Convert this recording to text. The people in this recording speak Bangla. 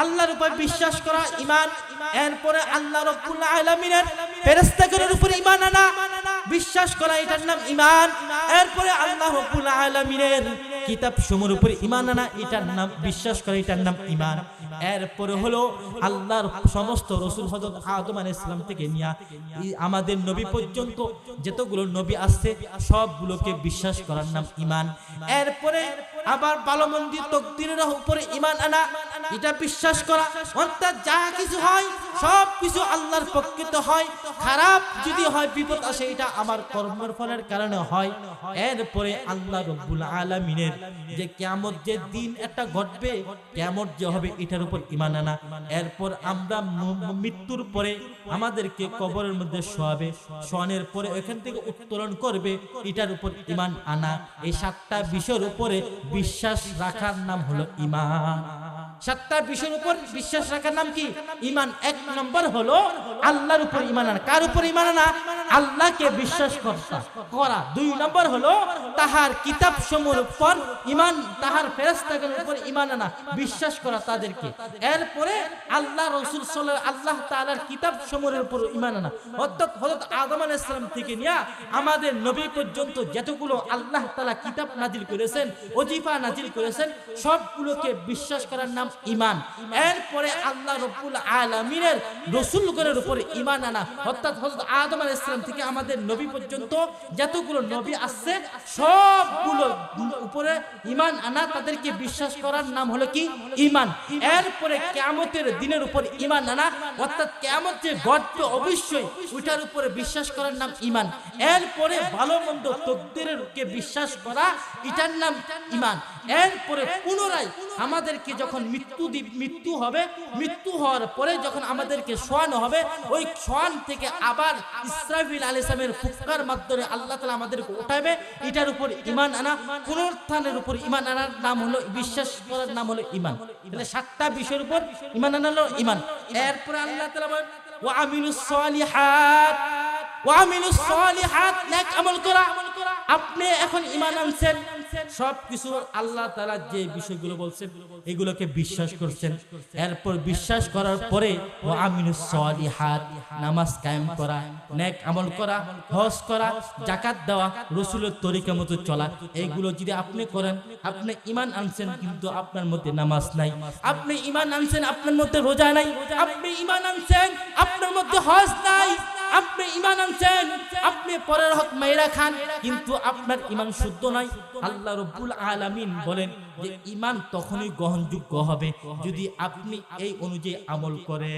আল্লাহর উপর বিশ্বাস করা ঈমান। এরপরে আল্লাহ রাব্বুল আলামিনের ফেরেশতাগণের উপর ঈমান আনা, বিশ্বাস করা, এটার নাম ঈমান। এরপরে আল্লাহ রাব্বুল আলামিনের কিতাবসমূহের উপর ঈমান আনা, এটার নাম বিশ্বাস করা, এটার নাম ঈমান। এরপরে হলো আল্লাহর সমস্ত রাসূল হযরত আদম আলাইহিস সালাম থেকে নিয়ে আমাদের নবী পর্যন্ত যতগুলো নবী আসছে সবগুলোকে বিশ্বাস করার নাম ঈমান। এরপরে আবার ভালো মন্দ তাকদীরের উপরে ঈমান আনা, এটা বিশ্বাস করা, অর্থাৎ যা কিছু হয় সব কিছু আল্লাহর পক্ষে হয়। খারাপ যদি হয়, বিপদ আসে, এটা আমার কর্মের ফলের কারণে হয়। এরপরে আল্লাহ রাব্বুল আলামিনের যে কিয়ামত যে দিন একটা ঘটবে, কিয়ামত যে হবে, এটার উপর ঈমান আনা। এরপর আমরা মৃত্যুর পরে আমাদেরকে কবরের মধ্যে শোয়াবে, শোয়ানোর পরে ওখান থেকে উত্তোলন করবে, এটার উপর ঈমান আনা। এই 7টা বিষয়ের উপরে বিশ্বাস রাখার নাম হলো ঈমান। 7টা বিষয়ের উপর বিশ্বাস রাখার নাম কি? ঈমান। 1 নম্বর হলো আল্লাহর উপর ঈমান আনা। কার উপর ঈমান আনা? আল্লাহকে বিশ্বাস করা। 2 নম্বর হলো তাহার কিতাবসমূহের উপর ঈমান, তাহার ফেরেশতাগণের উপর ঈমান আনা, বিশ্বাস করা তাদেরকে। এরপরে আল্লাহ রাসূল সাল্লাল্লাহু আল্লাহ তাআলার কিতাবসমূহের উপর ঈমান আনা, অর্থাৎ হযরত আদম আলাইহিস সালাম থেকে নিয়ে আমাদের নবী পর্যন্ত যতগুলো আল্লাহ তাআলা কিতাব নাজিল করেছেন, ওজিফা নাজিল করেছেন, সবগুলোকে বিশ্বাস করার নাম ঈমান। এরপরে আল্লাহ রাব্বুল আলামিনের রাসূলগণের উপর ঈমান আনা, অর্থাৎ হযরত আদম আলাইহিস সালাম থেকে আমাদের নবী পর্যন্ত যতগুলো নবী আসছে সবগুলো উপরে ঈমান আনা, তাদেরকে বিশ্বাস করার নাম হলো কি? ঈমান। এরপরে কিয়ামতের দিনের উপর ঈমান আনা, অর্থাৎ কিয়ামত যে ঘটবে অবশ্যই ওইটার উপরে বিশ্বাস করার নাম ঈমান। এরপরে ভালো মন্দ তাকদীরকে বিশ্বাস করা, এটার নাম ঈমান। এরপরে পুনরায় আমাদেরকে যখন মৃত্যু হবে, মৃত্যু হওয়ার পরে যখন আমাদেরকে শোয়ানো হবে, ওই শোয়ান থেকে আবার ইসরাফিল আলাইহিস সালামের ফুৎকার মাধ্যমে আল্লাহ তাআলা আমাদেরকে উঠাবে, এটার উপর ঈমান আনা। পুনরুত্থানের উপর ঈমান আনার নাম হলো, বিশ্বাস করার নাম হলো ঈমান। তাহলে 7টা বিষয়ের উপর ঈমান আনা হলো ঈমান। এরপরে আল্লাহ তাআলা বলেন ওয়া আমিলুস সালিহাত, ওয়া আমিলুস সালিহাত, নেক আমল করা। আপনি এখন ঈমান আনছেন, সবকিছু আল্লাহ তাআলা যে বিষয়গুলো বলছেন এগুলোকে বিশ্বাস করছেন। এরপর বিশ্বাস করার পরে ওয়া আমিলুস সালিহাত, নামাজ কায়েম করা, নেক আমল করা, হজ করা, যাকাত দেওয়া, রাসূলের তরিকা মতো চলা, এইগুলো যদি আপনি করেন, আপনি ঈমান আনছেন, কিন্তু আপনার মধ্যে নামাজ নাই। আপনি ঈমান আনছেন, আপনার মধ্যে রোজা নাই। আপনি ঈমান আনছেন, আপনার মধ্যে হজ নাই। আপনি ঈমান আনছেন, আপনি পরের হক মাইরা খান, কিন্তু আপনার ঈমান শুদ্ধ নাই। আল্লাহ রাব্বুল আলামিন বলেন যে ঈমান তখনই গ্রহণযোগ্য হবে যদি আপনি এই অনুযায়ী আমল করেন।